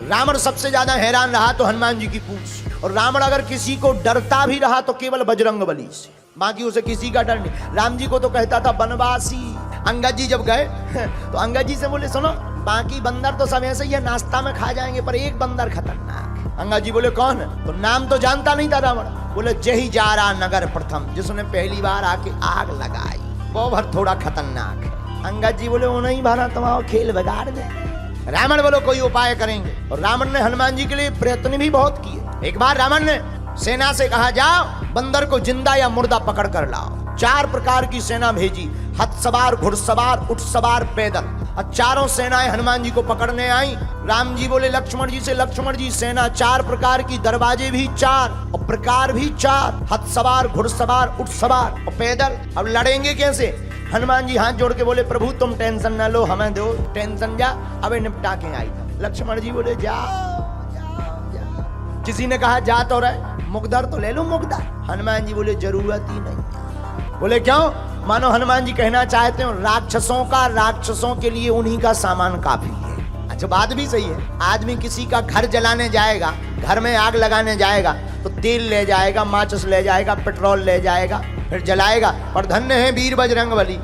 रावण सबसे ज्यादा हैरान रहा तो हनुमान जी की पूंछ, और रावण अगर किसी को डरता भी रहा तो केवल बजरंग बली से, बाकी उसे किसी का डर नहीं। राम जी को तो कहता था बनवासी। अंगद जी जब गए तो अंगद जी से बोले सुनो, बाकी बंदर तो सब ऐसे ही है, नाश्ता में खा जाएंगे, पर एक बंदर खतरनाक। अंगद जी बोले कौन है? तो नाम तो जानता नहीं था रावण। बोले जही जा रहा नगर प्रथम, जिसने पहली बार आके आग लगाई, वो भर थोड़ा खतरनाक है। अंगद जी बोले वो नहीं भाना, तुम्हारा खेल बिगाड़ दे। रावण बोलो कोई उपाय करेंगे, और रावण ने हनुमान जी के लिए प्रयत्न भी बहुत किए। एक बार रावण ने सेना से कहा जाओ बंदर को जिंदा या मुर्दा पकड़ कर लाओ। 4 प्रकार की सेना भेजी, हथ सवार, घुड़सवार, ऊंट सवार, पैदल, और चारों सेनाएं हनुमान जी को पकड़ने आई। राम जी बोले लक्ष्मण जी से, लक्ष्मण जी सेना 4 प्रकार की, दरवाजे भी 4 और प्रकार भी 4, हथ सवार, घुड़सवार, ऊंट सवार और पैदल। अब लड़ेंगे कैसे? हनुमान जी हाथ जोड़ के बोले प्रभु तुम टेंशन न लो, हमें दो टेंशन, जा अबे निपटा के आई। लक्ष्मण जी बोले जाओ जाओ जाओ। किसी ने कहा जा तो रहे, मुकदर तो ले लो मुकदर। हनुमान जी बोले जरूरत ही नहीं। बोले क्यों? मानो हनुमान जी कहना चाहते हो राक्षसों के लिए उन्हीं का सामान काफी है। अच्छा बात भी सही है। आदमी किसी का घर जलाने जाएगा, घर में आग लगाने जाएगा तो तेल ले जाएगा, माचिस ले जाएगा, पेट्रोल ले जाएगा, फिर जलाएगा। पर धन्य है वीर बजरंग बली,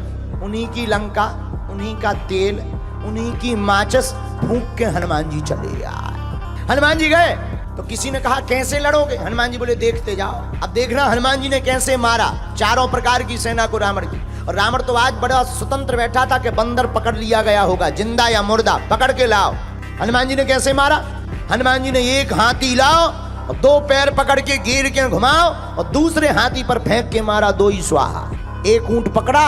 उन्हीं की लंका, उन्हीं का तेल, उन्हीं की माचिस फूंक के हनुमान जी चले आए। हनुमान जी गए तो किसी ने कहा कैसे लड़ोगे? हनुमान जी बोले देखते जाओ। अब देखना हनुमान जी ने कैसे मारा 4 प्रकार की सेना को रावण की। और रावण तो आज बड़ा स्वतंत्र बैठा था कि बंदर पकड़ लिया गया होगा, जिंदा या मुर्दा पकड़ के लाओ। हनुमान जी ने कैसे मारा? हनुमान जी ने एक हाथी लाओ और 2 पैर पकड़ के घेर के घुमाओ और दूसरे हाथी पर फेंक के मारा, 2 ही स्वाहा। एक ऊंट पकड़ा,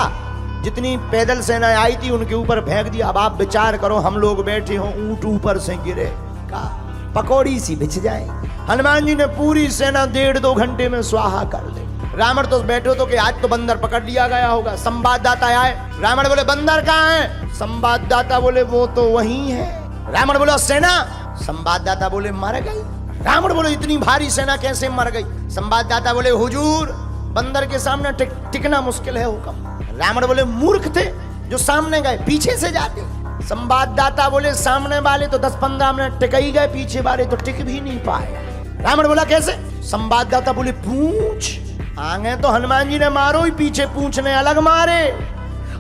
जितनी पैदल सेना आई थी उनके ऊपर फेंक दिया। अब आप विचार करो, हम लोग बैठे हो, ऊंट ऊपर से गिरे का पकौड़ी सी बिछ जाए। हनुमान जी ने पूरी सेना 1.5-2 घंटे में स्वाहा कर दी। रावण तो बैठो तो कि आज तो बंदर पकड़ लिया गया होगा। संवाददाता आए, रावण बोले बंदर कहाँ है? संवाददाता बोले वो तो वहीं है। रावण बोला सेना? संवाददाता बोले मर गई। रावण बोले इतनी भारी सेना कैसे मर गई? संवाददाता बोले हुजूर बंदर के सामने टिकना मुश्किल है हुक्म। रावण बोले मूर्ख थे जो सामने गए, पीछे से जाते। संवाददाता बोले सामने वाले तो 10-15 मिनट टिक ही गए, पीछे वाले तो टिक भी नहीं पाए। रावण बोला कैसे? संवाददाता बोले पूंछ आगे तो हनुमान जी ने मारो ही, पीछे पूंछ ने अलग मारे।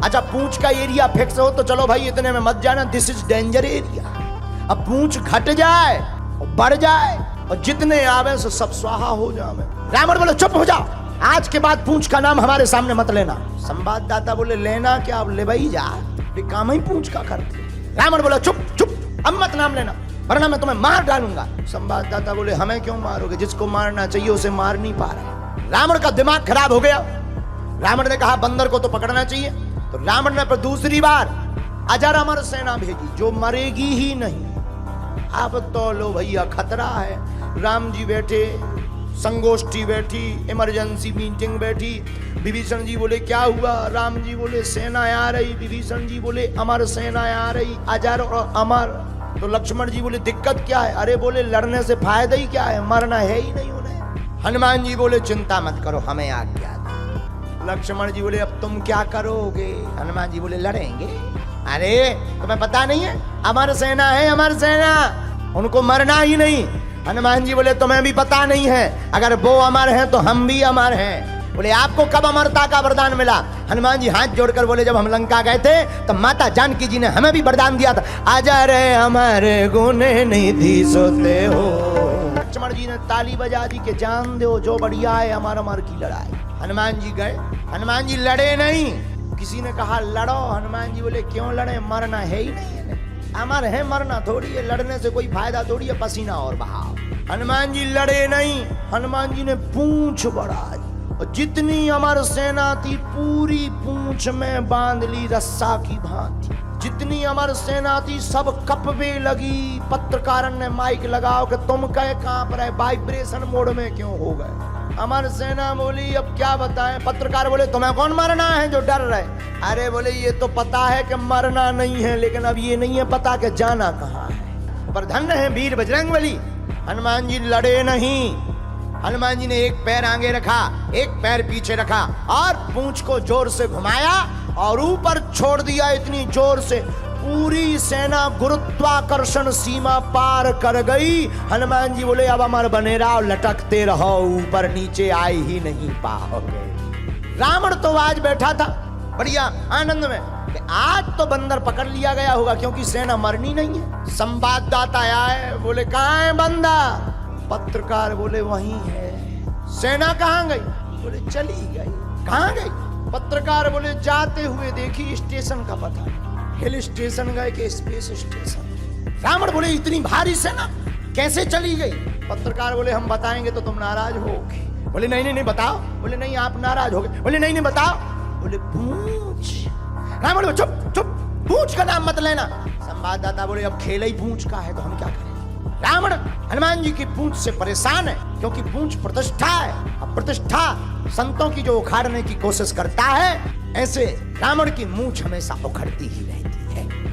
अच्छा पूंछ का एरिया फिक्स हो तो चलो भाई इतने में मत जाना, दिस इज डेंजर एरिया। अब पूंछ घट जाए और बढ़ जाए और जितने आवे सो सब स्वाहा हो जावे। रावण बोले चुप हो जाओ, आज के बाद पूंछ का नाम हमारे सामने मत लेना। संवाददाता बोले लेना क्या? अब ले भाई जा, काम ही पूंछ का करते। रावण बोला चुप चुप, अब मत नाम लेना वरना मैं तुम्हें मार डालूंगा। संवाददाता बोले हमें क्यों मारोगे? जिसको मारना चाहिए उसे मार नहीं पा रहे। रावण का दिमाग खराब हो गया। रावण ने कहा बंदर को तो पकड़ना चाहिए, तो रावण ने पर दूसरी बार अजर अमर सेना भेजी जो मरेगी ही नहीं। अब तो लो भैया खतरा है। राम जी बैठे, संगोष्ठी बैठी, इमरजेंसी मीटिंग बैठी। विभीषण जी बोले क्या हुआ? राम जी बोले सेना आ रही। विभीषण जी बोले अमर सेना आ रही, अजर और अमर। तो लक्ष्मण जी बोले दिक्कत क्या है? अरे बोले लड़ने से फायदा ही क्या है, मरना है ही नहीं उन्हें। हनुमान जी बोले चिंता मत करो, हमें आज्ञा दो। लक्ष्मण जी बोले अब तुम क्या करोगे? हनुमान जी बोले लड़ेंगे। अरे तुम्हें पता नहीं है, अमर सेना है, अमर सेना, उनको मरना ही नहीं। हनुमान जी बोले तुम्हें भी पता नहीं है, अगर वो अमर है तो हम भी अमर हैं। बोले आपको कब अमरता का वरदान मिला? हनुमान जी हाथ जोड़कर बोले जब हम लंका गए थे तो माता जानकी जी ने हमें भी वरदान दिया था, अजर अमर गुण निधि सोते हो। लक्ष्मण जी ने ताली बजा दी कि जान दो जो बढ़िया है अमर अमर की लड़ाई। हनुमान जी गए, हनुमान जी लड़े नहीं। किसी ने कहा लड़ो, हनुमान जी बोले क्यों लड़े, मरना है ही नहीं है, अमर है, मरना थोड़ी है, लड़ने से कोई फायदा थोड़ी है, पसीना और बहाओ। हनुमान जी लड़े नहीं। हनुमान जी ने पूंछ बढ़ाई और जितनी अमर सेना थी पूरी पूंछ में बांध ली रस्सा की भांति। जितनी अमर सेना थी सब कपवे लगी। पत्रकार ने माइक लगाओ कि तुम कहे कहां पर है, वाइब्रेशन मोड में क्यों हो गए? अमर सेना बोली अब क्या बताएं। पत्रकार बोले तुम्हें कौन मरना है जो डर रहे? अरे बोले ये तो पता है कि मरना नहीं है, लेकिन अब ये नहीं है पता कि जाना कहाँ है। पर धन्य है वीर बजरंगबली, हनुमान जी लड़े नहीं। हनुमान जी ने एक पैर आगे रखा, एक पैर पीछे रखा और पूंछ को जोर से घुमाया और ऊपर छोड़ दिया इतनी जोर से पूरी सेना गुरुत्वाकर्षण सीमा पार कर गई। हनुमान जी बोले अब अमर बनेरा और लटकते रहो, ऊपर नीचे आए ही नहीं पाओगे। रावण तो आज बैठा था बढ़िया आनंद में कि आज तो बंदर पकड़ लिया गया होगा, क्योंकि सेना मरनी नहीं है। संवाददाता आए, बोले कहाँ है बंदर? पत्रकार बोले वहीं है। सेना कहाँ गई? बोले चली गई। कहाँ गई? पत्रकार बोले जाते हुए देखी, स्टेशन का पता नहीं। हिल स्टेशन गए कि स्पेस स्टेशन? रावण बोले इतनी भारी सेना कैसे चली गई? पत्रकार बोले हम बताएंगे तो तुम नाराज होगे। बोले नहीं नहीं नहीं बताओ। बोले नहीं आप नाराज होगे। बोले नहीं नहीं बताओ। बोले पूछ। रावण बोले चुप चुप, पूछ का नाम मत लेना। संवाददाता बोले अब खेल ही पूछ का है तो हम क्या करें? रावण हनुमान जी की पूंछ से परेशान है, क्योंकि पूंछ प्रतिष्ठा है। अब प्रतिष्ठा संतों की जो उखाड़ने की कोशिश करता है, ऐसे रावण की मूंछ हमेशा उखड़ती ही रहती।